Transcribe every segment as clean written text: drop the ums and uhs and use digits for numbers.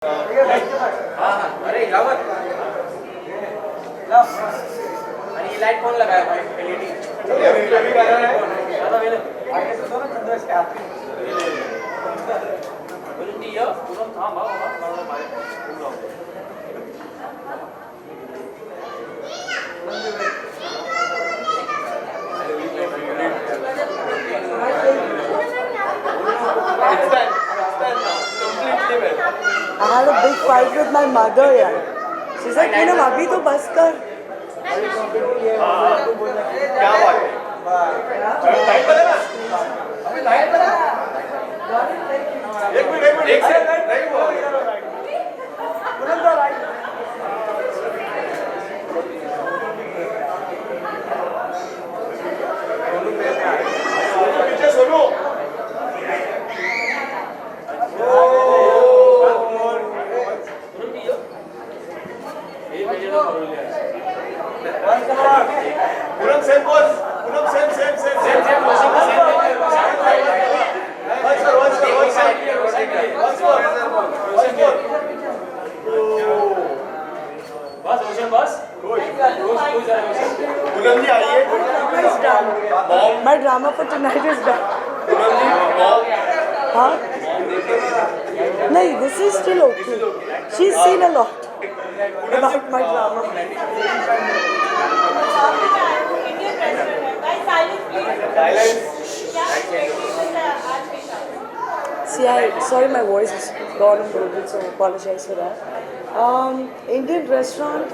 अरे हिलावत आणि ही लाईट कोण लगाया भाई एलईडी अभी बना है ज्यादा वेले आगे से दोनों चंद्र इसके हाथ में बोलो नहीं ये पूरा था बाबा भाई I had a big fight with my mother, yeah. She's like, "Poonam, अभी तो बस कर." क्या बात है लाइट बना अभी लाइट बना एक मिनट एक सेकंड नहीं हुआ तुरंत लाइट पीछे सुनो पूनम सेम बॉस पूनम सेम पूनम जी आइए My drama for tonight is done. Poonam ji mom Huh? No, this is still okay. She's seen a lot about my drama. See, sorry my voice is gone a little bit, so apologize for that. Indian restaurant,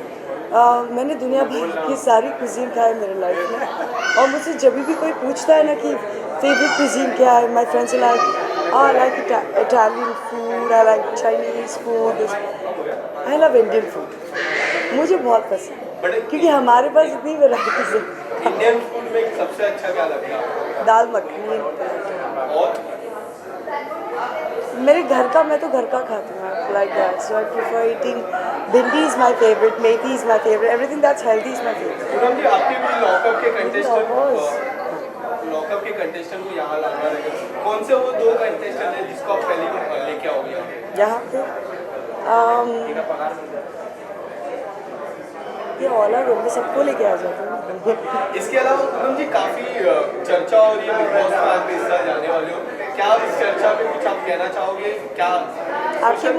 मैंने दुनिया भर की सारी cuisine खाई मेरे life में और मुझसे जब भी कोई पूछता है ना कि favorite cuisine क्या है, my friends are like, oh, I like Italian food, I like Chinese food, I love Indian food. मुझे बहुत पसंद है क्योंकि हमारे पास इतनी वैरायटीज है। इंडियन फूड में सबसे अच्छा क्या लगता है दाल मखनी और मेरे घर का मैं तो घर का खाती हूँ like that so I prefer eating bhindi is my favourite methi is my favourite everything that's healthy is my favourite Poonam ji आपके भी लॉकअप के कंटेस्टेंट को यहाँ लाना रहेगा कौन से वो दो कंटेस्टेंट हैं जिसको आप पहले लेके आओगे यहाँ पे ये ऑल आर में सबको लेके आ जाते हैं। इसके अलावा पूनम जी काफी चर्चा हो रही है बिग बॉस में आप इस साल जाने वाले हो क्या आप इस चर्चा पे कुछ आप कहना चाहोगे क्या आपके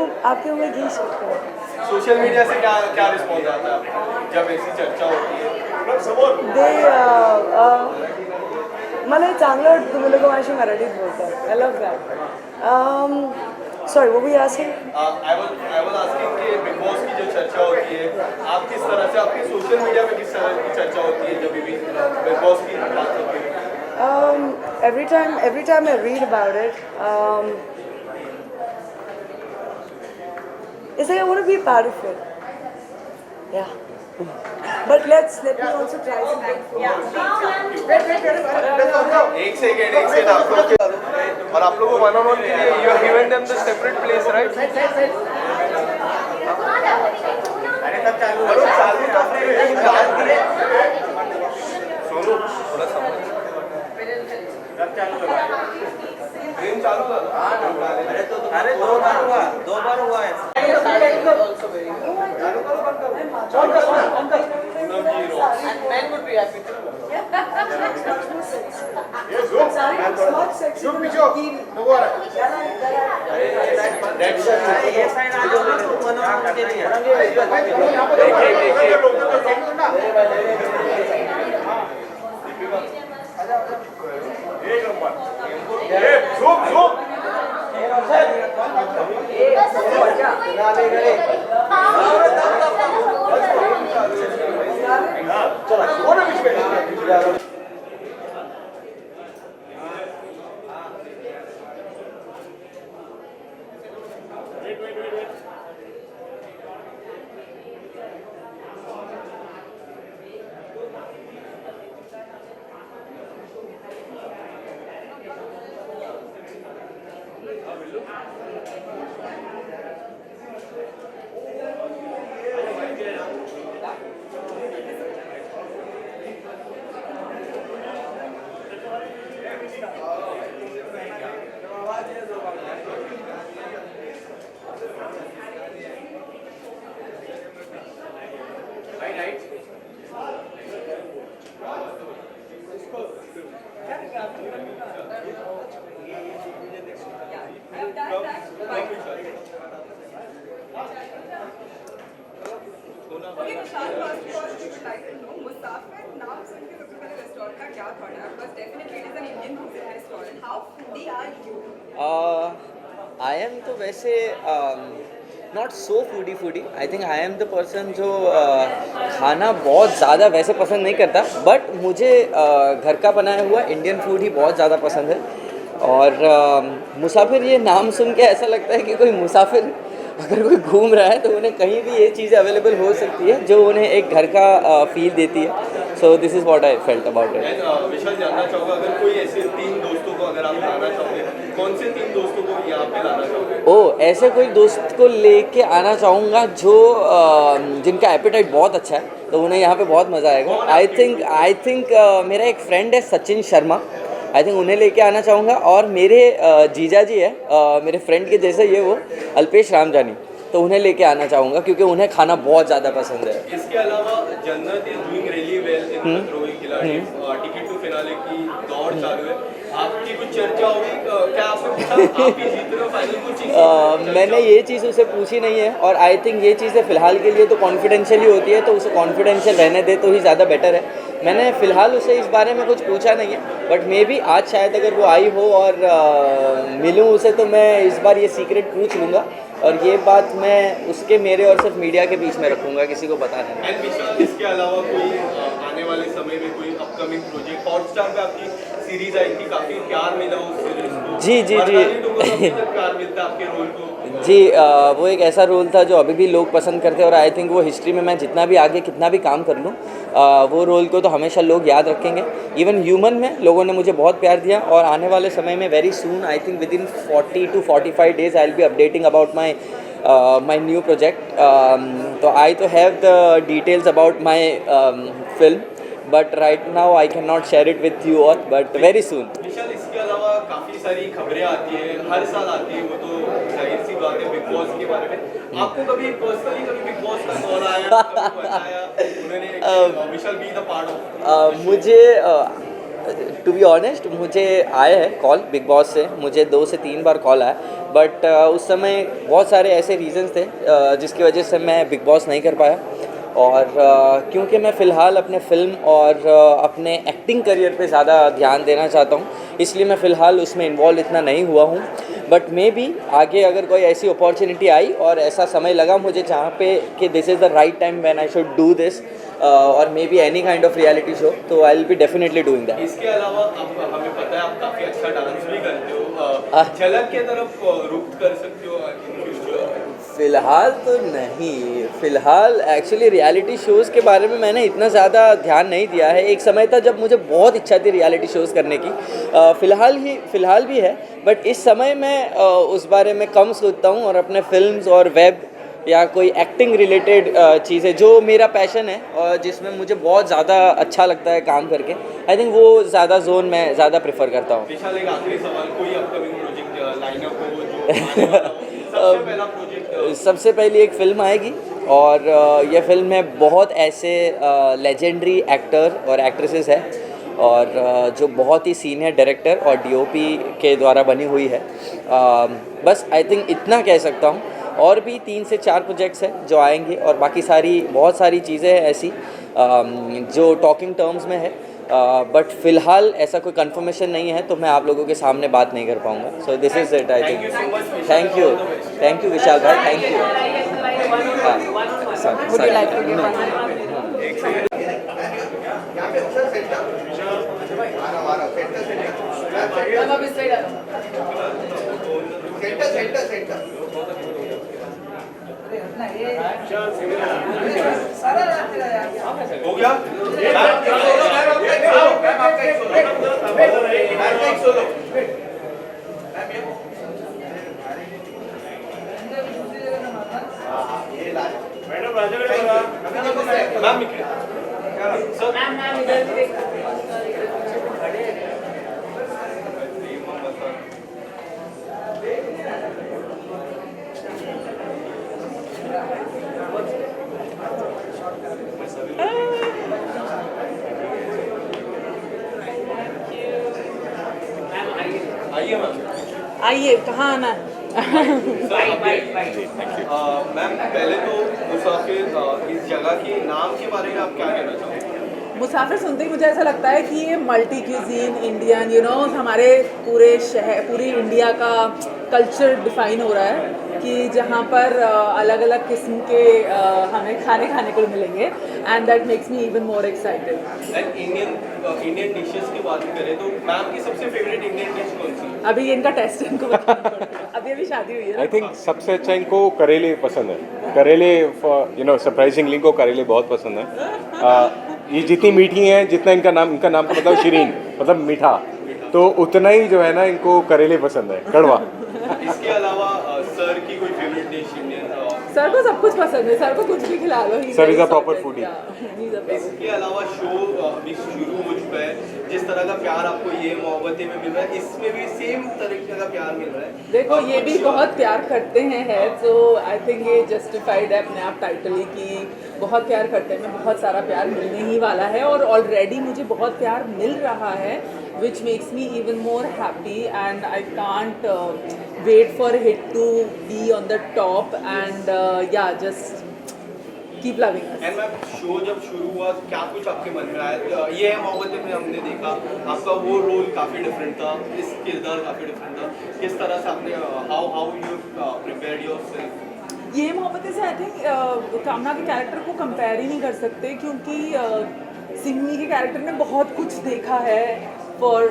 मुंह में घी सकते हैं सोशल मीडिया से क्या क्या रिस्पॉन्स आता है जब ऐसी चर्चा होती है दे मला चांगलं तुम्ही लोक माझ्याशी मराठीत बोलतात आई लव दॅट सॉरी वो भी आस्किंग आई वाज आस्किंग कि बिग बॉस की जो चर्चा होती है आप किस तरह से आपकी सोशल मीडिया पे किस तरह की चर्चा होती है जब भी बिग बॉस की बात होती है every time I read about it it's like I want to be a part of it yeah but let me also try some good food एक सेकंड आप लोग और आप लोगों को वन ऑन वन के लिए you are given them the separate place right अरे सब चालू सोनू थोड़ा समझ सब चालू गेम चालू था अरे दो बार हुआ है विशाल first of all, we would like to know मुसाफिर नाम सुन के सबसे पहले रेस्टोरेंट का क्या थॉट है? Because definitely it is an Indian cuisine restaurant. How foodie are you? I am तो वैसे not so foodie I think I am the person जो खाना बहुत ज़्यादा वैसे पसंद नहीं करता, बट मुझे घर का बनाया हुआ इंडियन फूड ही बहुत ज़्यादा पसंद है। और मुसाफिर ये नाम सुन के ऐसा लगता है कि कोई मुसाफिर अगर कोई घूम रहा है तो उन्हें कहीं भी ये चीज़ अवेलेबल हो सकती है जो उन्हें एक घर का फील देती है। So this is what I felt about it. Vishal, जानना चाहूँगा अगर कोई ऐसे 3 दोस्तों को अगर आप लाना चाहोगे, कौन से 3 दोस्तों को यहाँ पे लाना चाहोगे? ओ, ऐसे कोई दोस्त को लेके आना चाहूँगा जो जिनका एपेटाइट बहुत अच्छा है, तो उन्हें यहाँ पे बहुत मज़ा आएगा। आई थिंक मेरा एक फ्रेंड है सचिन शर्मा, आई थिंक उन्हें लेके आना चाहूँगा। और मेरे जीजा जी है मेरे फ्रेंड के जैसे ये वो अल्पेश रामजानी, तो उन्हें लेके आना चाहूँगा क्योंकि उन्हें खाना बहुत ज़्यादा पसंद है। इसके अलावा जन्नत is doing really well in खतरों के खिलाड़ी, टिकट टू फिनाले की दौड़ चालू है, आपकी कुछ चर्चा हुई? क्या आपने पूछा आप ही जीत रहे हो फाइनल कुछ? मैंने ये चीज़ उसे पूछी नहीं है, और आई थिंक ये चीज़ें फ़िलहाल के लिए तो कॉन्फिडेंशियल ही होती है, तो उसे कॉन्फिडेंशियल रहने दे तो ही ज़्यादा बेटर है। मैंने फ़िलहाल उसे इस बारे में कुछ पूछा नहीं है, बट मे बी आज शायद अगर वो आई हो और मिलूँ उसे, तो मैं इस बार ये सीक्रेट पूछ लूँगा, और ये बात मैं उसके मेरे और सिर्फ मीडिया के बीच में रखूँगा, किसी को पता नहीं। एंड विशाल, इसके अलावा कोई आने वाले समय में कोई अपकमिंग प्रोजेक्ट? हॉटस्टार पे आपकी सीरीज आई थी, काफ़ी प्यार मिला उस सीरीज को। जी। प्यार मिलता है आपके रोल को? जी, वो एक ऐसा रोल था जो अभी भी लोग पसंद करते हैं, और आई थिंक वो हिस्ट्री में मैं जितना भी आगे कितना भी काम कर लूँ, वो रोल को तो हमेशा लोग याद रखेंगे। इवन ह्यूमन में लोगों ने मुझे बहुत प्यार दिया, और आने वाले समय में very soon, I think within 40 to 45 days I will be updating about my new project. तो आई तो have the details about my film, but right now I can not share it with you all, but very soon. Vishal, इसके अलावा काफ़ी सारी खबरें आती है, हर साल आती है, वो तो जाहिर सी बात है बिग बॉस के बारे में। आपको कभी पर्सनली कभी बिग बॉस का कॉल आया, कभी बताया उन्होंने विशाल बी द पार्ट ऑफ? मुझे टू बी ऑनेस्ट मुझे आया है कॉल बिग बॉस से, मुझे 2 से 3 बार कॉल आया, बट उस समय बहुत सारे ऐसे रीजंस थे जिसकी वजह से मैं बिग बॉस नहीं कर पाया। और क्योंकि मैं फ़िलहाल अपने फ़िल्म और अपने एक्टिंग करियर पे ज़्यादा ध्यान देना चाहता हूँ, इसलिए मैं फ़िलहाल उसमें इन्वॉल्व इतना नहीं हुआ हूँ। बट मे बी आगे अगर कोई ऐसी अपॉर्चुनिटी आई और ऐसा समय लगा मुझे जहाँ पे कि this is the right time when I should do this, और maybe any kind of reality show, तो I will be definitely doing that. इसके अलावा आप हमें पता है आप काफ़ी अच्छा डांस भी करते हो, झलक के तरफ रुख कर सकते हो इन फ्यूचर? फ़िलहाल तो नहीं, फ़िलहाल एक्चुअली रियलिटी शोज़ के बारे में मैंने इतना ज़्यादा ध्यान नहीं दिया है। एक समय था जब मुझे बहुत इच्छा थी रियलिटी शोज़ करने की, फ़िलहाल भी है, बट इस समय मैं उस बारे में कम सोचता हूँ, और अपने फिल्म्स और वेब या कोई एक्टिंग रिलेटेड चीज़ें जो मेरा पैशन है और जिसमें मुझे बहुत ज़्यादा अच्छा लगता है काम करके, आई थिंक वो ज़्यादा जोन मैं ज़्यादा प्रेफर करता हूँ। विशाल, एक आखिरी सवाल, कोई अपकमिंग प्रोजेक्ट लाइनअप हो जो आने वाला हो? सबसे पहला प्रोजेक्ट? सबसे पहली एक फ़िल्म आएगी, और यह फिल्म में बहुत ऐसे लेजेंडरी एक्टर और एक्ट्रेसेस हैं, और जो बहुत ही सीनियर डायरेक्टर और डीओपी के द्वारा बनी हुई है। बस आई थिंक इतना कह सकता हूँ। और भी 3 से 4 प्रोजेक्ट्स हैं जो आएंगे, और बाकी बहुत सारी चीज़ें हैं ऐसी जो टॉकिंग टर्म्स में है, बट फ़िलहाल ऐसा कोई कंफर्मेशन नहीं है, तो मैं आप लोगों के सामने बात नहीं कर पाऊँगा। So this is it, I think. Thank you Vishal भाई, thank you. Would you like to give one? हो गया? मैम इकडे. सर आइए मैम. आइए, कहाँ आना है? मैम पहले तो मुसाफिर इस जगह के नाम के बारे में आप क्या कहना चाहोगे? मुसाफिर सुनते ही मुझे ऐसा लगता है कि ये मल्टी क्यूजीन इंडियन हमारे पूरे शहर पूरी इंडिया का कल्चर डिफाइन हो रहा है कि जहाँ पर अलग अलग किस्म के हमें खाने को मिलेंगे and that makes me even more excited. And Indian dishes की बात करें तो मैम की सबसे फेवरेट इंडियन डिश कौन सी है? अभी इनका टेस्ट इनको बताना पड़ेगा। अभी शादी हुई है। आई थिंक सबसे अच्छा इनको करेले पसंद है। करेले सरप्राइजिंगली इनको करेले बहुत पसंद है। ये जितनी मीठी हैं, जितना इनका नाम का मतलब शीरीन मतलब मीठा, तो उतना ही जो है ना इनको करेले पसंद है, कड़वा। इसके अलावा सर की कोई फेवरेट डिश इंडियन? सर को सब कुछ पसंद है, सर को कुछ भी खिला लो। Sir is a proper foodie. इसके अलावा शो अभी शुरू हो चुका है, जिस तरह का प्यार आपको ये मोहब्बतें में मिल रहा है, इसमें भी सेम तरीके का प्यार मिल रहा है। देखो ये भी बहुत प्यार करते हैं तो आई थिंक ये जस्टिफाइड है अपने आप टाइटल ही कि बहुत प्यार करते हैं। मैं बहुत सारा प्यार मिलने ही वाला है और ऑलरेडी मुझे बहुत प्यार मिल रहा है which makes me even more happy and I can't wait for it to be on the top and yeah just keep loving us. And ma'am show जब शुरू हुआ क्या कुछ आपके मन में आया? ये है मोहब्बतें में हमने देखा आपका वो रोल काफ़ी डिफरेंट था, इस किरदार काफ़ी डिफरेंट था, किस तरह से आपने हाउ यू प्रिपेयर्ड योरसेल्फ? ये मोहब्बतें से आई थिंक कामना के कैरेक्टर को कंपेयर ही नहीं कर सकते क्योंकि सिमी के कैरेक्टर ने बहुत कुछ देखा है फॉर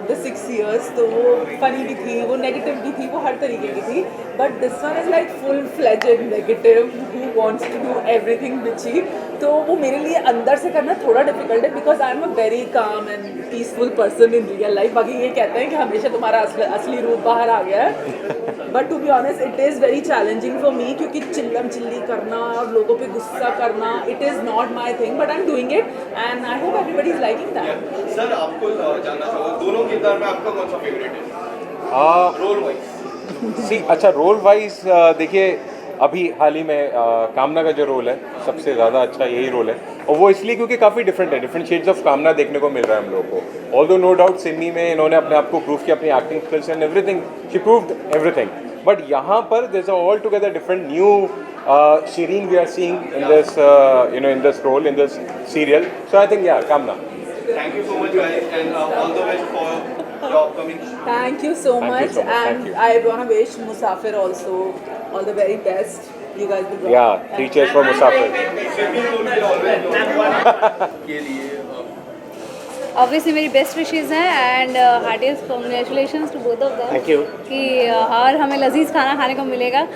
द 6 years, तो वो फनी भी थी, वो नेगेटिव भी थी, वो हर तरीके की थी। But this one is like full fledged negative who wants to do everything bitchy. तो वो मेरे लिए अंदर से करना थोड़ा डिफिकल्ट है because I am a very calm and peaceful person in real life. बाकी ये कहते हैं कि हमेशा तुम्हारा असली रूप बाहर आ गया है, but to be honest it is very challenging for me क्योंकि चिल्लम चिल्ली करना और लोगों पे गुस्सा करना it is not my thing but I am doing it and I hope everybody is liking that. Sir आपको जानना चाहूँगा दोनों किरदार में आपका कौन सा फेवरेट है रोल वाइज? अच्छा रोल वाइज देखिए अभी हाल ही में कामना का जो रोल है सबसे ज़्यादा अच्छा यही रोल है और वो इसलिए क्योंकि काफ़ी डिफरेंट है, डिफरेंट शेड्स ऑफ कामना देखने को मिल रहा है हम लोग को। ऑल्दो नो डाउट सिमी में इन्होंने अपने आप को प्रूव किया, अपनी acting skills and everything, she proved everything, but यहाँ पर there is all together different new Shireen we are seeing in this in this role in this serial, so I think yeah Kamna. Thank you so much guys and all the best for your upcoming show. Thank you so Thank you much so much. and Thank you. I want to wish Musafir also all the very best. You guys will rock. Yeah, 3 cheers for Musafir. Simi role में always के लिए obviously मेरी best wishes हैं and heartiest congratulations to both of them. Thank you. कि और हमें लजीज खाना खाने को मिलेगा।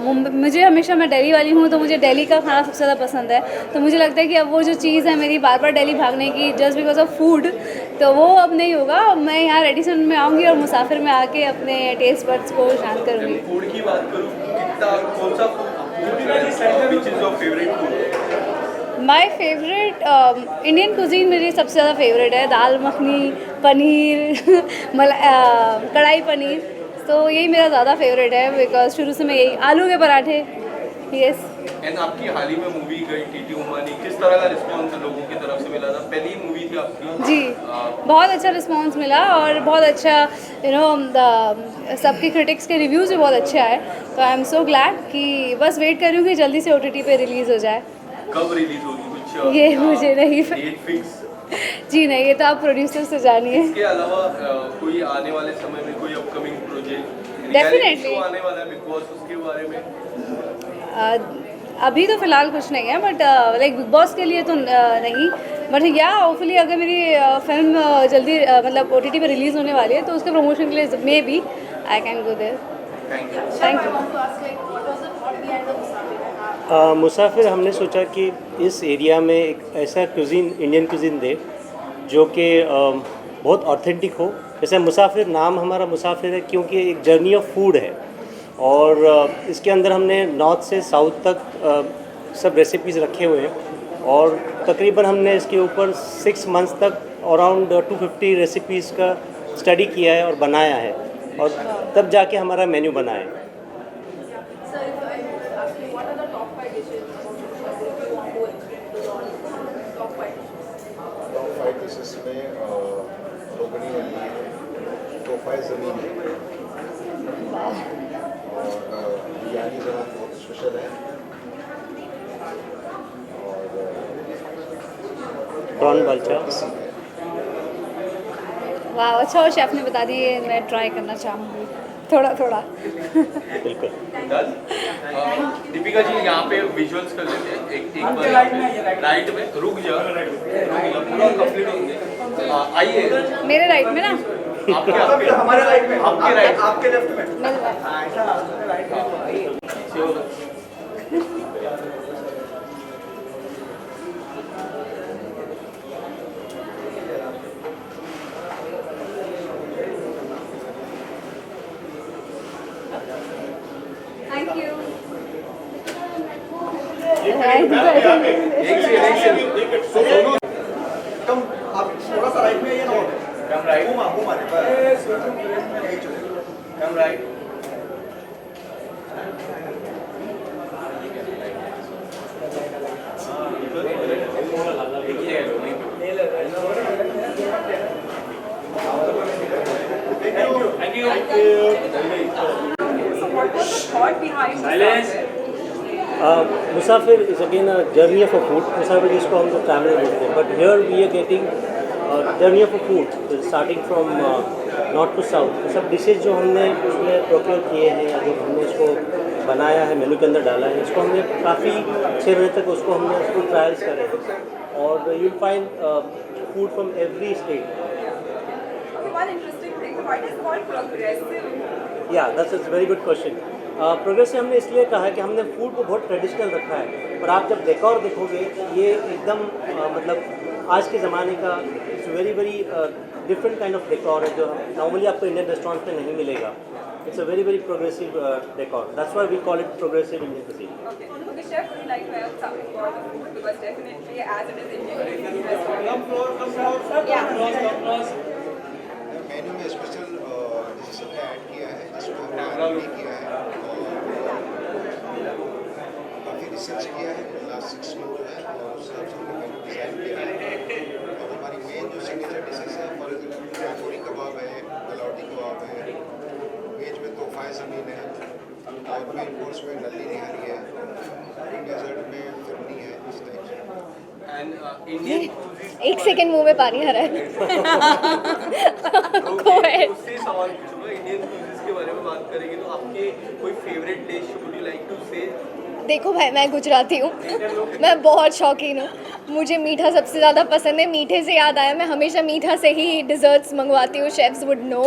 मुझे हमेशा मैं दिल्ली वाली हूँ तो मुझे दिल्ली का खाना सबसे ज़्यादा पसंद है, तो मुझे लगता है कि अब वो जो चीज़ है मेरी बार बार दिल्ली भागने की जस्ट बिकॉज ऑफ फूड, तो वो अब नहीं होगा। मैं यहाँ रेडिसन में आऊँगी और मुसाफिर में आके अपने टेस्ट बड्स को शांत करूँगी। फूड की बात करूँ कितना कौन सा which is your favorite food? My favourite Indian cuisine मेरी सबसे ज़्यादा फेवरेट है, दाल मखनी, पनीर कढ़ाई पनीर, तो यही मेरा ज़्यादा फेवरेट है बिकॉज शुरू से मैं यही आलू के पराठे। यस एंड आपकी हाल ही में मूवी गई टीटी उमानी, किस तरह का रिस्पॉन्स लोगों की तरफ से मिला था? पहली मूवी थी आपकी जी, बहुत अच्छा रिस्पांस मिला और बहुत अच्छा सबके क्रिटिक्स के रिव्यूज़ भी बहुत अच्छे आए, तो आई एम सो ग्लैड कि बस वेट कर रही हूँ कि जल्दी से OTT पे रिलीज़ हो जाए। कब रिलीज होगी कुछ ये मुझे नहीं डेट फिक्स? जी नहीं, ये तो आप प्रोड्यूसर से जानिए। इसके अलावा कोई आने वाले समय में कोई अपकमिंग प्रोजेक्ट Definitely. आने वाला है बिग बॉस, उसके बारे में? अभी तो फ़िलहाल कुछ नहीं है बट लाइक बिग बॉस के लिए तो नहीं, बट या होपफुली अगर मेरी फिल्म जल्दी मतलब OTT पे रिलीज़ होने वाली है तो उसके प्रमोशन के लिए maybe I can go there. Thank you. मुसाफिर हमने सोचा कि इस एरिया में एक ऐसा क्यूज़ीन इंडियन क्यूज़ीन दे जो कि बहुत ऑथेंटिक हो। जैसे मुसाफिर, नाम हमारा मुसाफिर है क्योंकि एक जर्नी ऑफ फूड है और इसके अंदर हमने नॉर्थ से साउथ तक सब रेसिपीज़ रखे हुए हैं और तकरीबन हमने इसके ऊपर 6 मंथ्स तक अराउंड 250 रेसिपीज़ का स्टडी किया है और बनाया है और तब जाके हमारा मेन्यू बना है। टॉप 5 डिशेस में रोगनी वाली है, तोहफा ज़मीन है, और बिरयानी जो है बहुत स्पेशल है और प्रॉन बालचा। वाह, अच्छा हो शेफ़ ने बता दी, मैं ट्राई करना चाहूँगी थोड़ा थोड़ा। बिल्कुल। दीपिका जी यहाँ पे विजुअल्स कर लेते हैं एक बार यहाँ पे राइट में रुक जा पूरा कंप्लीट होंगे आइए मेरे राइट में ना, आपके हमारे राइट में आपके राइट आपके लेफ्ट में मेरे right। Thank you. कम आप थोड़ा सा राइट में आइए ना कम राइट घूम आने बस कम right So what was the thought behind Musafir? Musafir is again a journey of a food. Musafir जिसको हम लोग ट्रैवल बोलते हैं, but here we are getting journey of a food starting from north to south. सब डिशेज जो हमने उसमें procure किए हैं या जो हमने इसको बनाया है, मेनू के अंदर डाला है, इसको हमने काफ़ी 6 महीने तक हमने उसको ट्रायल्स करे हैं और you will find food from every state. One interesting thing, what is called progressive? या that's a very good question. Progressive हमने इसलिए कहा है कि हमने फूड को बहुत ट्रेडिशनल रखा है, पर आप जब डेकोर देखोगे ये एकदम मतलब आज के ज़माने का it's very very different kind of decor है जो नॉर्मली आपको इंडियन रेस्टोरेंट में नहीं मिलेगा। It's a very very progressive decor, that's why we call it progressive Indian cuisine. Okay, chef, would you like to add something for the food? Because definitely, as it is Indian restaurant. Yeah. Menu में special dishes हमने add किया है जिसको हमने आगे भी किया है और काफ़ी रिसर्च किया है लास्ट 6 मंथ जो है और उस हिसाब से हमने मेन्यू डिज़ाइन किया है। और हमारी मेन जो सिग्नेचर डिशेस है फॉर एग्जाम्पल काकोरी कबाब है, गलौटी कबाब है, वेज में तोहफा ज़मीन है और मेन कोर्स में नल्ली निहारी है, डेजर्ट में फिरनी है, इस टाइप से। एंड इंडियन एक सेकंड मुंह में पानी आ रहा है। Go ahead. उससे सवाल पूछूंगा इंडियन क्यूजिन्स के बारे में बात करेंगे तो आपके कोई favourite dish would you like to say? देखो भाई, मैं गुजराती हूँ, मैं बहुत शौकीन हूँ, मुझे मीठा सबसे ज़्यादा पसंद है। मीठे से याद आया, मैं हमेशा मीठा से ही डिज़र्ट्स मंगवाती हूँ, chefs would know.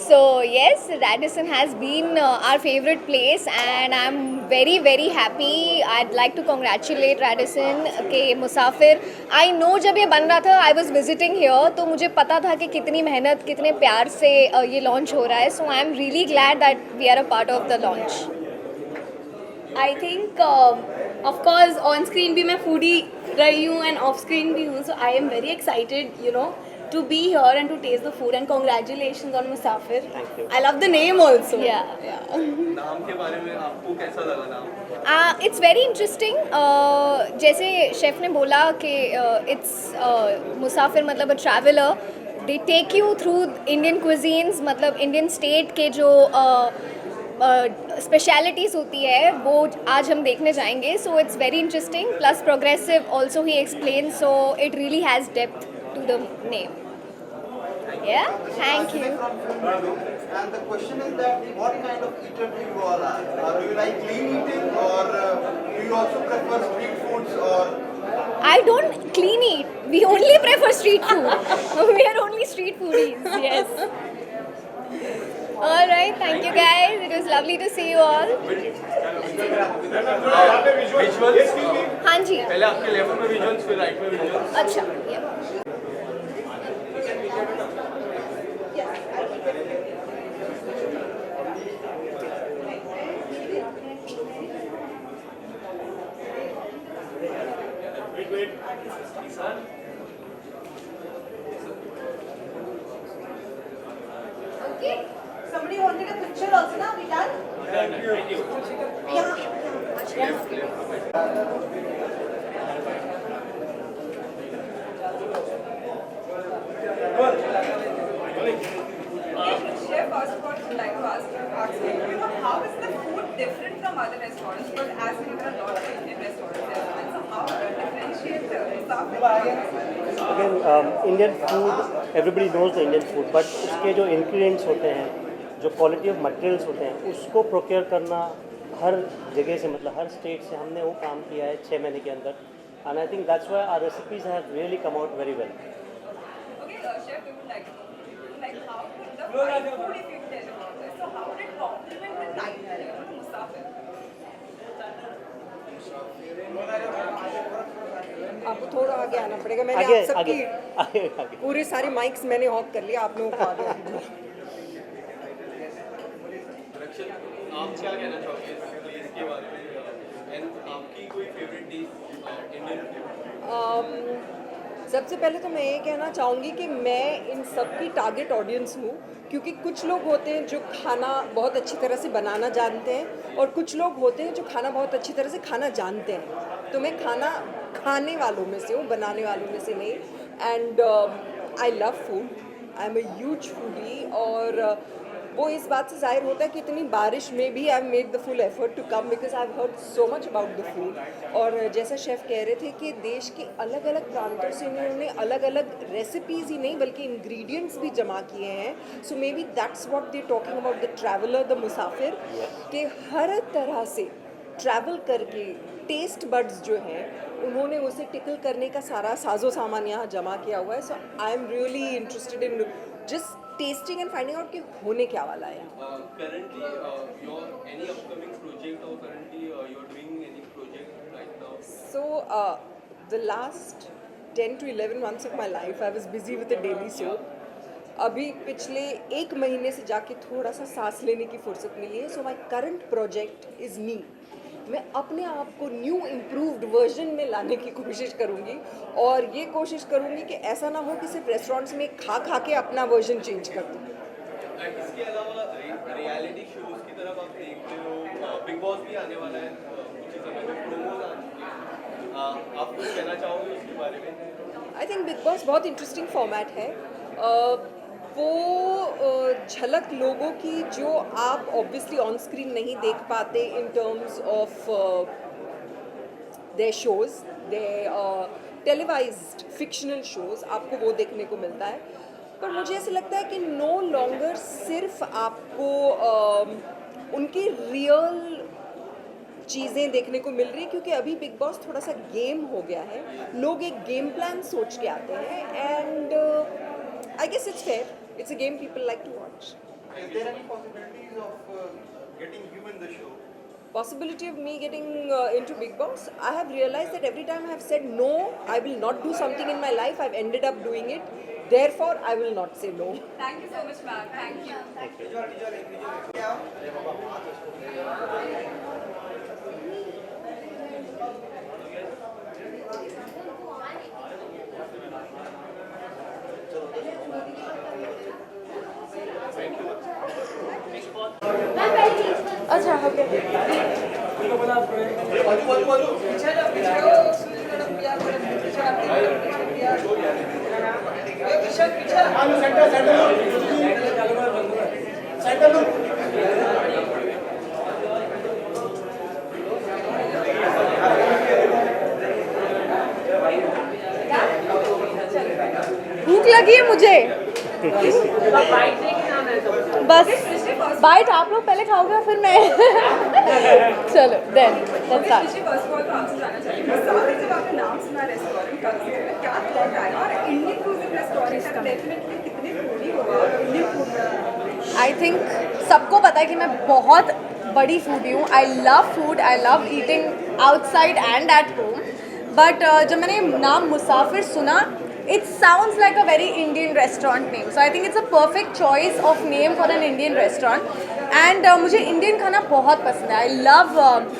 So yes, Radisson has been our favourite place and I am very very happy. I'd like to congratulate Radisson के मुसाफिर। आई नो जब ये बन रहा था, आई वॉज विजिटिंग हियर, तो मुझे पता था कि कितनी मेहनत कितने प्यार से ये लॉन्च हो रहा है। So I am really glad that we are a part of the launch. I think of course on screen भी मैं फूडी रही हूँ एंड ऑफ स्क्रीन भी हूँ, so I am very excited you know to be here and to taste the food and congratulations on Musafir. Thank you. I love the name also. Yeah. नाम के बारे में आपको कैसा लगा नाम? It's very interesting. जैसे शेफ़ ने बोला कि इट्स मुसाफिर मतलब a traveller, they take you through Indian cuisines, मतलब इंडियन स्टेट के जो स्पेशलिटीज़ होती है वो आज हम देखने जाएंगे। So it's very interesting, plus progressive also he explain, so it really has depth to the name. Yeah, thank you. And the question is that what kind of eater do you all are? Do you like clean eating or do you also prefer street foods or? I don't clean eat. We only prefer street food. We are only street foodies. Yes. All right. Thank you guys. It was lovely to see you all. Visuals हाँ जी. पहले आपके left में visuals फिर right में visuals. अच्छा. Yeah. Okay. Somebody wanted a picture also, na? We done? Thank you. Chef, first of all, would like to ask you, you know, how is the food different from other restaurants? Because as we know, there are a lot of Indian restaurants there. And so how do you differentiate Musafir? Again, Indian food, everybody knows the Indian food, but उसके जो ingredients होते हैं, जो quality of materials होते हैं, उसको procure करना हर जगह से, मतलब हर state से हमने वो काम किया है 6 महीने के अंदर, and I think that's why our recipes have really come out very well. Okay, chef, we would like to know, like how could the Thai food, if you tell about this, so how would it complement the Thai food, you know, Musafir? आपको थोड़ा आगे आना पड़ेगा। मैंने आगे, आप सबकी आगे, आगे। पूरे सारे माइक्स मैंने हॉक कर लिया, आप लोगों को आगे आना। रक्षित, आप क्या कहना चाहोगे इसके बारे में? एंड आपकी कोई फेवरेट डिश इंडियन? सबसे पहले तो मैं ये कहना चाहूँगी कि मैं इन सब की टारगेट ऑडियंस हूँ, क्योंकि कुछ लोग होते हैं जो खाना बहुत अच्छी तरह से बनाना जानते हैं और कुछ लोग होते हैं जो खाना बहुत अच्छी तरह से खाना जानते हैं। तो मैं खाना खाने वालों में से हूँ, बनाने वालों में से नहीं। And I love food, I am a huge foodie, और वो इस बात से जाहिर होता है कि इतनी बारिश में भी I made the full effort to come because I have heard so much about the food. और जैसा शेफ़ कह रहे थे कि देश के अलग अलग प्रांतों से उन्होंने अलग अलग रेसिपीज़ ही नहीं बल्कि इंग्रेडिएंट्स भी जमा किए हैं। So maybe that's what they talking about the traveller, the Musafir, कि हर तरह से ट्रैवल करके टेस्ट बड्स जो हैं उन्होंने उसे टिकल करने का सारा साजो सामान यहाँ जमा किया हुआ है। So I am really interested in just tasting and finding out कि होने क्या वाला है। Currently, your any upcoming project or currently you're doing any project right now? So the last 10 to 11 months of my life I was busy with a daily soap. अभी पिछले 1 महीने से जाके थोड़ा सा सांस लेने की फुर्सत मिली है। So my current project is me. मैं अपने आप को न्यू इम्प्रूव्ड वर्जन में लाने की कोशिश करूँगी और ये कोशिश करूँगी कि ऐसा ना हो कि सिर्फ रेस्टोरेंट्स में खा खा के अपना वर्जन चेंज कर दूँ। इसके अलावा रियलिटी शोज की तरफ आप देखते हो, बिग बॉस भी आने वाला है कुछ ही समय में, प्रोमोज आ चुके हैं, आप कुछ कहना चाहोगे उसके बारे में? आई थिंक बिग बॉस बहुत इंटरेस्टिंग फॉर्मेट है। वो झलक लोगों की जो आप ऑब्वियसली ऑन स्क्रीन नहीं देख पाते in terms of their shows, their televised fictional shows, आपको वो देखने को मिलता है। पर मुझे ऐसा लगता है कि नो लॉन्गर सिर्फ आपको उनकी रियल चीज़ें देखने को मिल रही है, क्योंकि अभी बिग बॉस थोड़ा सा गेम हो गया है। लोग एक गेम प्लान सोच के आते हैं and I guess it's fair, it's a game people like to watch. Is there any possibilities of getting you in the show? Possibility of me getting into Big Boss? I have realized that every time I have said no, I will not do something in my life, I've ended up doing it. Therefore, I will not say no. Thank you so much, ma'am. Thank you. अच्छा okay. भूख लगी है मुझे। बस bite आप लोग पहले खाओगे फिर मैं। चलो then let's start. First of all तो आपसे जानना चाहेंगे, मुसाफिर जब आपने नाम सुना रेस्टोरेंट का, क्या थॉट आया और इंडियन क्रूजिन रेस्टोरेंट का डेफिनेटली कितने फूडी होगा इंडियन फूड? आई थिंक सबको पता है कि मैं बहुत बड़ी फूडी हूँ। I love food, I love eating outside and at home. But जब मैंने नाम मुसाफिर सुना, it sounds like a very Indian restaurant name, so I think it's a perfect choice of name for an Indian restaurant. And मुझे Indian खाना बहुत पसंद है। I love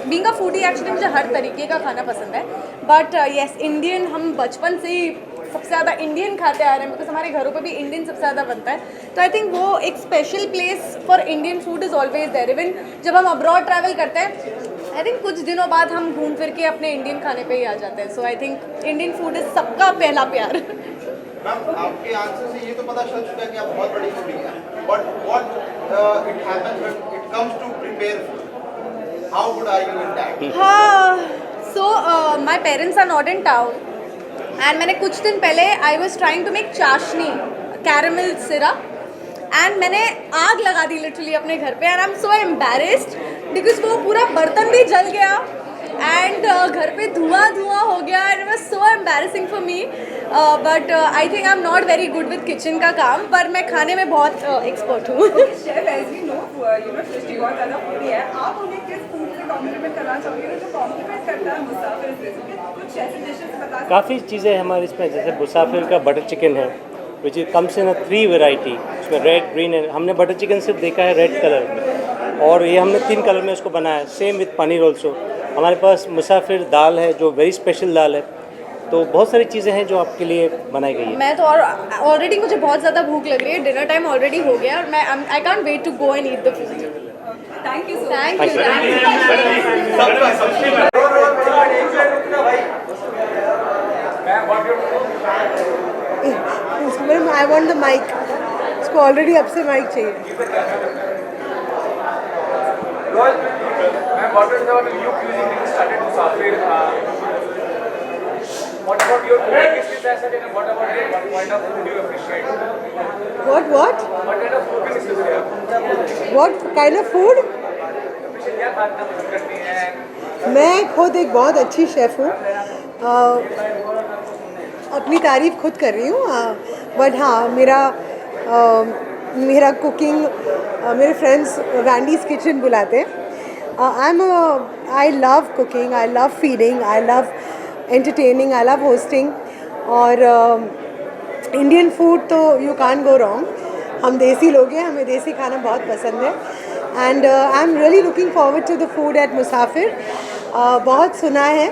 being a foodie, actually मुझे हर तरीके का खाना पसंद है। बट येस, इंडियन हम बचपन से ही सबसे ज़्यादा इंडियन खाते आ रहे हैं, बिकॉज हमारे घरों पे भी इंडियन सबसे ज़्यादा बनता है। तो आई थिंक वो एक special place for Indian food is always there. Even जब हम अब्रॉड ट्रैवल करते हैं, आई थिंक कुछ दिनों बाद हम घूम फिर के अपने इंडियन खाने पे ही आ जाते हैं। So I think Indian food is सबका पहला प्यार। मैम, आपके आंसर से ये तो पता चल चुका है कि आप बहुत बड़ी फूडी हैं। but what it happens when it comes to prepare food? How good are you in that? So my parents are not in town and मैंने कुछ दिन पहले I was trying to make चाशनी caramel syrup and मैंने आग लगा दी literally अपने घर पे and I'm so embarrassed because वो पूरा बर्तन भी जल गया and घर पे धुआं हो गया and it was so embarrassing for me but I think I'm not very good with kitchen का काम पर मैं खाने में बहुत expert हूँ. शेफ एज वी नो सृष्टि बहुत ज़्यादा फूडी है. आप उन्हें किस फूड से कॉम्प्लीमेंट करना चाहोगे जो कॉम्प्लीमेंट करता है मुसाफिर से? कुछ ऐसी डिशेस बता सकते काफ़ी चीज़ें हमारे इसमें, जैसे मुसाफिर का बटर चिकन है विच कम्स इन 3 वेराइटी. उसमें रेड, ग्रीन है. हमने बटर चिकन सिर्फ देखा है रेड कलर में और ये हमने 3 कलर में उसको बनाया. Same with paneer also. हमारे पास मुसाफिर दाल है जो वेरी स्पेशल दाल है. तो बहुत सारी चीज़ें हैं जो आपके लिए बनाई गई है. मैं तो और ऑलरेडी मुझे बहुत ज़्यादा भूख लग रही है. डिनर टाइम ऑलरेडी हो गया और मैं I can't wait to go and eat the food. Thank you so thank you. Ma'am I want the mic. इसको ऑलरेडी अब से माइक चाहिए. What is the new cuisine that started Musafir? What about your cooking skills as such, and what about what kind of food you appreciate? What? What kind of cooking skills do you have? What kind of food? Appreciate क्या खाना पसंद करती हैं? मैं खुद एक बहुत अच्छी शेफ़ हूँ. अपनी तारीफ खुद कर रही हूँ. बट हाँ, मेरा कुकिंग मेरे फ्रेंड्स वैंडीज़ किचन बुलाते हैं. I love cooking, I love feeding, I love entertaining, I love hosting. और इंडियन फूड तो you can't go wrong. हम देसी लोग हैं, हमें देसी खाना बहुत पसंद है. And I am really looking forward to the food at Musafir. बहुत सुना है.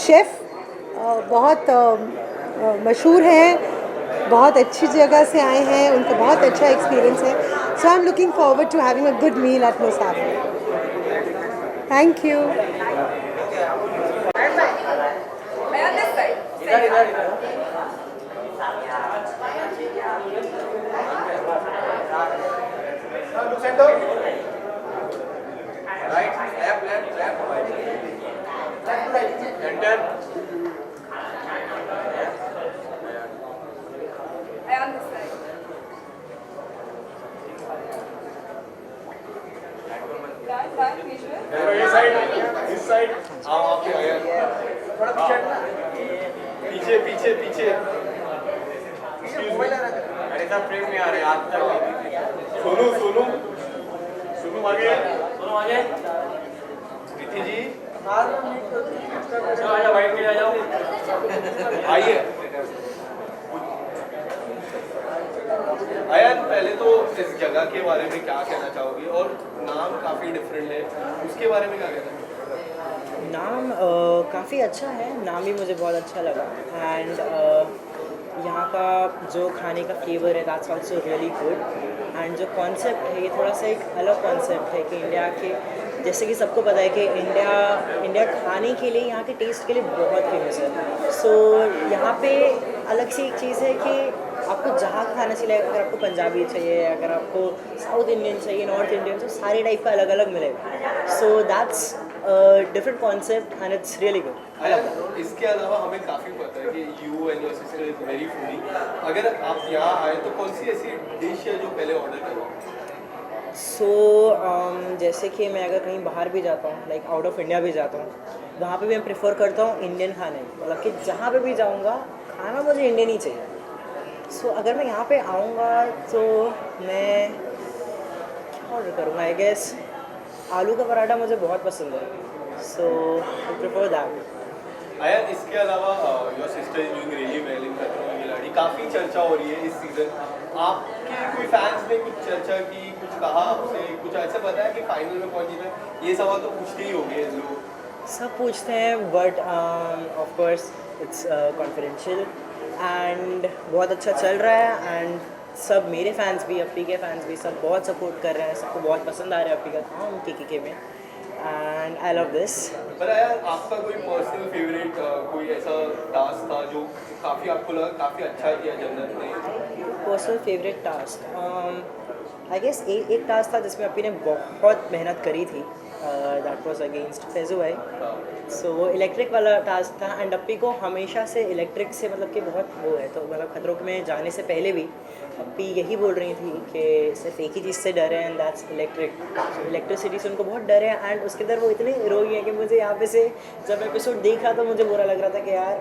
शेफ़ बहुत मशहूर हैं, बहुत अच्छी जगह से आए हैं, उनका बहुत अच्छा एक्सपीरियंस है. So I am looking forward to having a good meal at Musafir. Thank you. पीछे अरे सब फ्रेम में आ रहे हाथ तक. सोनू आगे प्रीति जी आजा वाइट के आ जाओ. आइए आयन, पहले तो इस जगह के बारे में क्या कहना चाहोगे और नाम काफ़ी डिफरेंट है, उसके बारे में क्या कहना चाहोगे? नाम काफ़ी अच्छा है. नाम भी मुझे बहुत अच्छा लगा. एंड यहाँ का जो खाने का फ्लेवर है that's also really good. And जो कॉन्सेप्ट है ये थोड़ा सा एक अलग कॉन्सेप्ट है कि इंडिया के, जैसे कि सबको पता है कि इंडिया खाने के लिए, यहाँ के टेस्ट के लिए बहुत फेमस है. सो यहाँ पे अलग सी एक चीज़ है कि आपको जहाँ खाना चाहिए, अगर आपको पंजाबी चाहिए, अगर आपको साउथ इंडियन चाहिए, नॉर्थ इंडियन, तो सारे टाइप का अलग अलग मिलेगा. So that's different concept and it's really good. इसके अलावा हमें काफ़ी पता है कि you and your sister is very foodie. अगर आप यहाँ आए तो कौन सी ऐसी डिश है जो पहले ऑर्डर करो? सो जैसे कि मैं अगर कहीं बाहर भी जाता हूँ, लाइक आउट ऑफ इंडिया भी जाता हूँ, वहाँ पे भी मैं प्रेफर करता हूँ इंडियन खाने. मतलब कि जहाँ पे भी जाऊँगा खाना मुझे इंडियन ही चाहिए. सो अगर मैं यहाँ पे आऊँगा तो मैं क्या ऑर्डर करूँगा? आई गेस आलू का पराठा मुझे बहुत पसंद है. So I prefer that. आया, इसके अलावा your sister is doing really well in खतरों की खिलाड़ी. काफ़ी चर्चा हो रही है इस सीज़न. आपके कोई फैंस ने कुछ चर्चा की, कुछ कहा आपसे, कुछ ऐसा बताया कि फाइनल में पहुंची है? ये सवाल तो पूछते ही होंगे लोग. सब पूछते हैं but of course it's confidential. And बहुत अच्छा चल रहा है. एंड सब मेरे फैंस भी, अपी के फैंस भी, सब बहुत सपोर्ट कर रहे हैं. सबको बहुत पसंद आ रहा है अपी का काम के में. and I love this. पर यार आपका कोई पर्सनल फेवरेट कोई ऐसा टास्क था जो काफ़ी आपको लगा काफ़ी अच्छा किया जन्नत ने? Personal favourite task I guess एक टास्क था जिसमें अपी ने बहुत मेहनत करी थी, दैट वाज अगेंस्ट फेजू भाई. सो वो इलेक्ट्रिक वाला टास्क था एंड अपी को हमेशा से इलेक्ट्रिक से मतलब कि बहुत वो है, तो मतलब खतरों में जाने से पहले भी अपी यही बोल रही थी कि सिर्फ एक ही चीज़ से डर है एंड दैट्स इलेक्ट्रिक. इलेक्ट्रिसिटी से उनको बहुत डर है एंड उसके अंदर वो इतने रोई है कि मुझे यहाँ पे से जब एपिसोड देख रहा था मुझे बुरा लग रहा था कि यार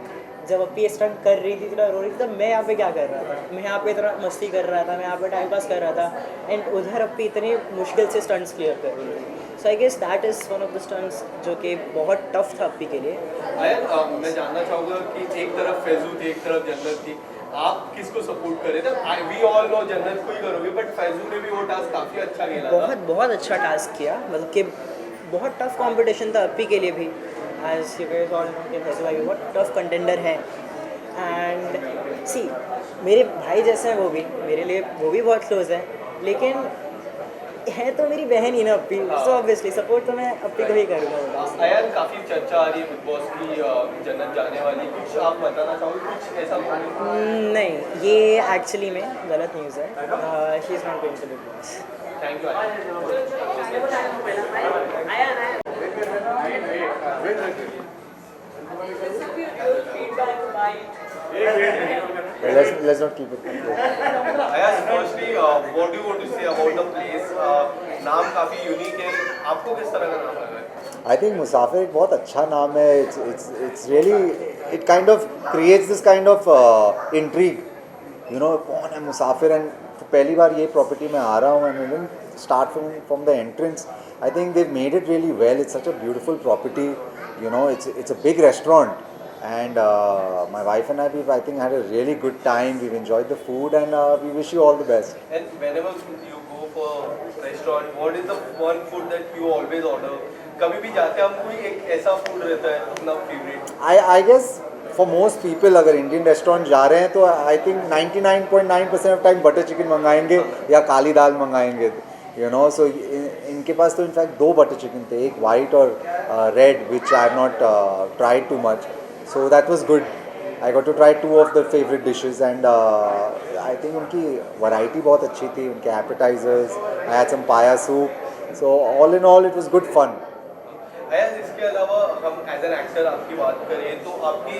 जब अपी स्टंट कर रही थी इतना रो रही थी तब मैं यहाँ पे क्या कर रहा था. मैं यहाँ पे इतना मस्ती कर रहा था, मैं यहाँ पे टाइम पास कर रहा था एंड उधर अपी इतने मुश्किल से स्टंट्स क्लियर कर रही थी. So I guess that is one of the stunts जो कि बहुत टफ था अपी के लिए. आया मैं जानना चाहूँगा कि एक तरफ फैजू थी एक तरफ जन्नत थी, आप किसको सपोर्ट कर रहे थे? वी ऑल नो जन्नत को ही करोगे बट फैजू ने भी वो टास्क काफ़ी अच्छा खेला था. बहुत अच्छा टास्क किया, मतलब कि बहुत टफ कंपटीशन था अपी के लिए भी. As you guys all know कि फैजू भाई बहुत टफ कंटेंडर है एंड सी मेरे भाई जैसे हैं वो भी मेरे लिए वो भी बहुत क्लोज है, लेकिन है तो मेरी बहन ही ना अपी, सो ऑब्वियसली सपोर्ट तो मैं अपी को ही करूँगा. यार काफ़ी चर्चा आ रही है बिग बॉस की जन्नत जाने वाली, कुछ आप बताना चाहोगे कुछ ऐसा? नहीं, ये एक्चुअली में गलत न्यूज़ है. She is not going to Bigg Boss. Thank you. Let's not keep it complete. Ayaz, firstly, what do you want to say about the place? नाम काफ़ी यूनिक है, आपको किस तरह का नाम लगा है? I think मुसाफिर एक बहुत अच्छा नाम है. It's really it kind of creates this kind of intrigue. You know कौन है मुसाफिर, and पहली बार ये प्रॉपर्टी में आ रहा हूँ and even start from the entrance. I think they've made it really well. It's such a beautiful property. You know it's a big restaurant. And my wife and I think had a really good time. We've enjoyed the food and we wish you all the best. And whenever you go for restaurant, what is the one food that you always order? कभी भी जाते हैं हम कोई एक ऐसा food रहता है अपना favourite? I guess for most people अगर इंडियन रेस्टोरेंट जा रहे हैं तो I think 99.9% of time butter chicken मंगाएंगे या काली दाल मंगाएंगे. You know, so इनके पास तो इनफैक्ट 2 बटर चिकन थे, एक वाइट और red, which I have not tried too much. So that was good. I got to try 2 of the favorite dishes and I think उनकी variety बहुत अच्छी थी, उनके appetizers. I had some paya soup. So all in all, it was good fun. इसके अलावा हम as an actor आपकी बात करें तो आपकी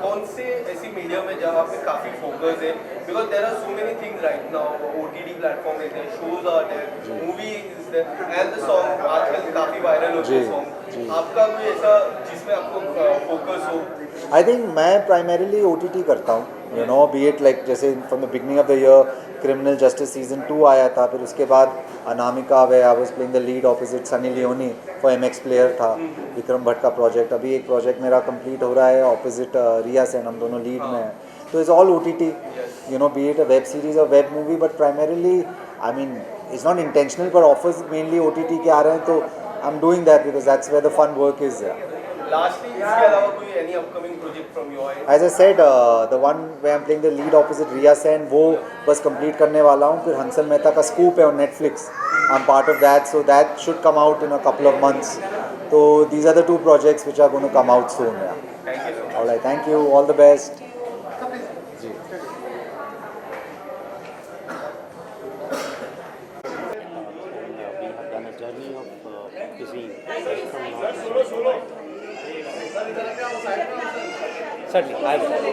कौन से ऐसी मीडिया में जहाँ पे काफ़ी फोकस है? Because there are so many things right now, OTT platform है, shows are there, movie is there and the song आजकल काफ़ी वायरल होते हैं सॉन्ग. आपका कोई ऐसा जिसमें आपको फोकस हो? I think मैं primarily OTT करता हूँ. You know, be it like जैसे from the beginning of the year, Criminal Justice Season 2 आया था, फिर उसके बाद Anamika where I was playing the lead opposite Sunny Leone for MX Player था, विक्रम भट्ट का प्रोजेक्ट. अभी एक प्रोजेक्ट मेरा कंप्लीट हो रहा है opposite रिया सेन, हम दोनों लीड में हैं. तो it's all OTT, you know, be it a web series or web movie, but primarily, I mean, it's not intentional, but offers mainly OTT के आ रहे हैं, तो I'm doing that because that's where the fun work is. Lastly, इसके अलावा कोई any upcoming project from your end? As I said, the one where I'm playing the lead opposite Riya Sen, वो बस complete करने वाला हूँ. फिर हंसल मेहता का Scoop है on Netflix. I'm part of that, so that should come out in a couple of months. So these are the 2 projects which are going to come out soon. Yeah. Thank you so much. All right, thank you. All the best. Ji. We have done a journey of cuisine right from North. Certainly, I will. Thank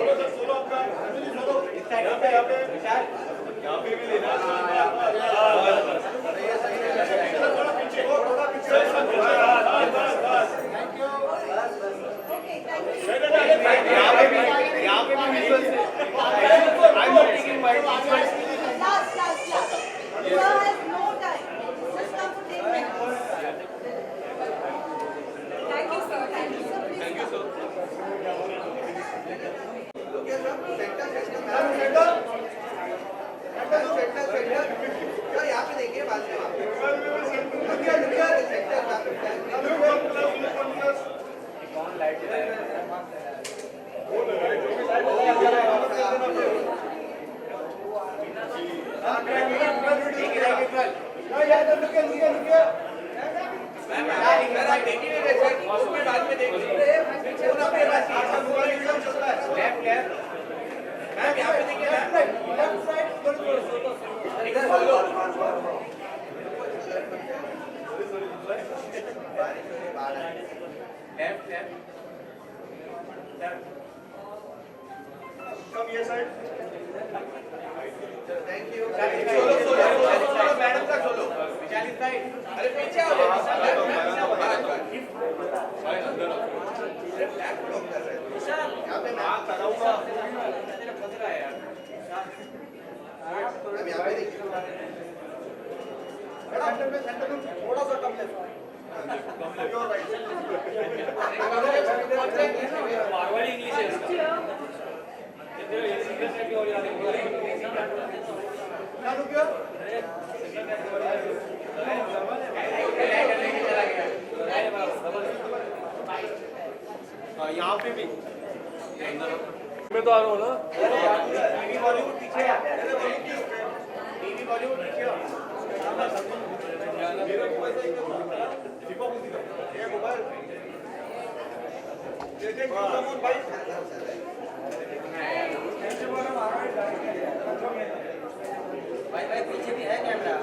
you, sir. Thank you, sir. Thank you, sir. यहाँ पे देखिए बात में Come here side. Thank you. Madam का solo अरे पीछे आओ यहाँ पे मैं खड़ा हूँ यहाँ पे सेंटर में थोड़ा सा कम लेफ्ट मारवाड़ी इंग्लिश है यहाँ पे भी मैं तो आ रहा हूँ ना टीवी बॉलीवुड पीछे टीवी बॉलीवुड पीछे भाई पीछे भी है कैमरा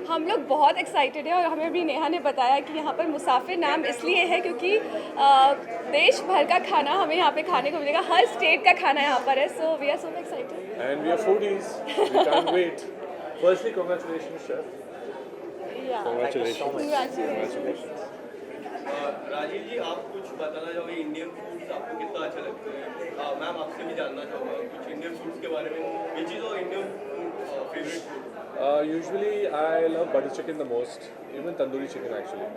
हम लोग बहुत एक्साइटेड हैं और हमें भी नेहा ने बताया कि यहाँ पर मुसाफिर नाम इसलिए है क्योंकि देश भर का खाना हमें यहाँ पे खाने को मिलेगा, हर स्टेट का खाना यहाँ पर है, so we are so excited and we are foodies we can't wait firstly congratulations chef congratulations Rajiv ji, आप कुछ बताना चाहोगे इंडियन फूड्स आपको कितना अच्छा लगता है? मैम आपसे भी जानना चाहूँगा कुछ इंडियन फूड्स के बारे में, which is your Indian favourite food? Usually I love butter chicken the most, even tandoori chicken actually.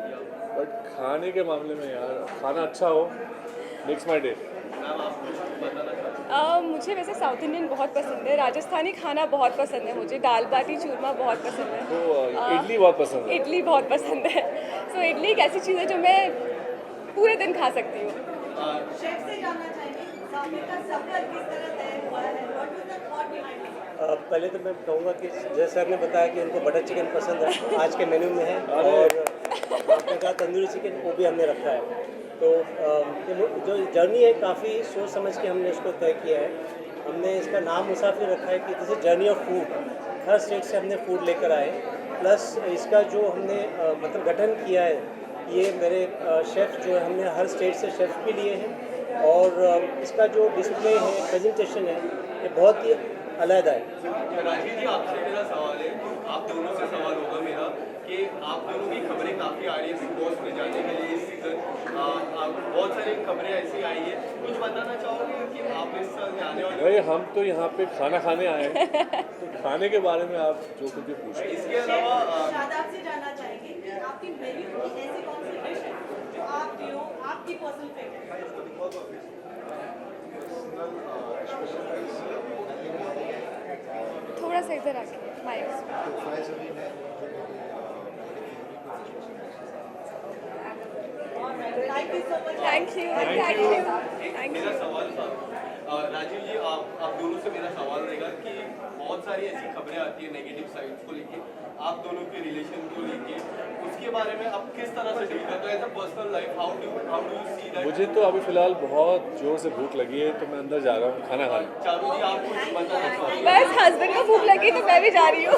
But खाने के मामले में यार खाना अच्छा हो makes my day. मैम आप कुछ बताना चाहोगे? मुझे वैसे साउथ इंडियन बहुत पसंद है, राजस्थानी खाना बहुत पसंद है, मुझे दाल बाटी चूरमा बहुत पसंद है, तो इडली बहुत पसंद है. इडली बहुत पसंद है, सो इडली एक ऐसी चीज़ है जो मैं पूरे दिन खा सकती हूँ. शेफ से जानना चाहेंगे मुसाफिर का सफर किस तरह तय हुआ है, what was the thought behind it? पहले तो मैं कहूँगा कि जैसे सर ने बताया कि उनको बटर चिकन पसंद है, आज के मेन्यू में है, और आपने कहा तंदूरी चिकन वो भी हमने रखा है. तो जो जर्नी है काफ़ी सोच समझ के हमने इसको तय किया है. हमने इसका नाम मुसाफिर रखा है कि this is journey of food. Her state से हमने फूड लेकर आए, प्लस इसका जो हमने मतलब गठन किया है, ये मेरे शेफ़ जो है हमने हर स्टेट से शेफ़ भी लिए हैं, और इसका जो डिस्प्ले है, प्रेजेंटेशन है, ये बहुत ही अलग है. राजीव जी, आपसे मेरा सवाल है, आप दोनों से सवाल होगा मेरा कि आप दोनों की खबरें काफ़ी आ रही है बिग बॉस में जाने के लिए इस सीज़न. बहुत सारी खबरें ऐसी आई है, कुछ बताना चाहोगे कि आप इस साल जाने वाले? भाई हम तो यहाँ पे खाना खाने आए हैं, तो खाने के बारे में आप जो कुछ भी पूछें. इसके अलावा शादाब से जानना चाहेंगे कि आपकी मेन्यू में ऐसी कौन सी डिश है जो आपकी पर्सनल फेवरेट? थोड़ा सा इधर आके माइक. Thank you. मेरा सवाल था राजीव जी, आप दोनों से मेरा सवाल रहेगा कि बहुत सारी ऐसी खबरें आती है नेगेटिव साइड्स को लेके, आप दोनों के रिलेशन को लेके, उसके बारे में आप किस तरह से डील करते हो as a personal life? How do you see that? मुझे तो अभी फ़िलहाल बहुत जोर से भूख लगी है, तो मैं अंदर जा रहा हूँ खाना खाने. चारू जी, आप कुछ बताना चाहोगे? बस हस्बैंड को भूख लगी तो मैं भी जा रही हूँ.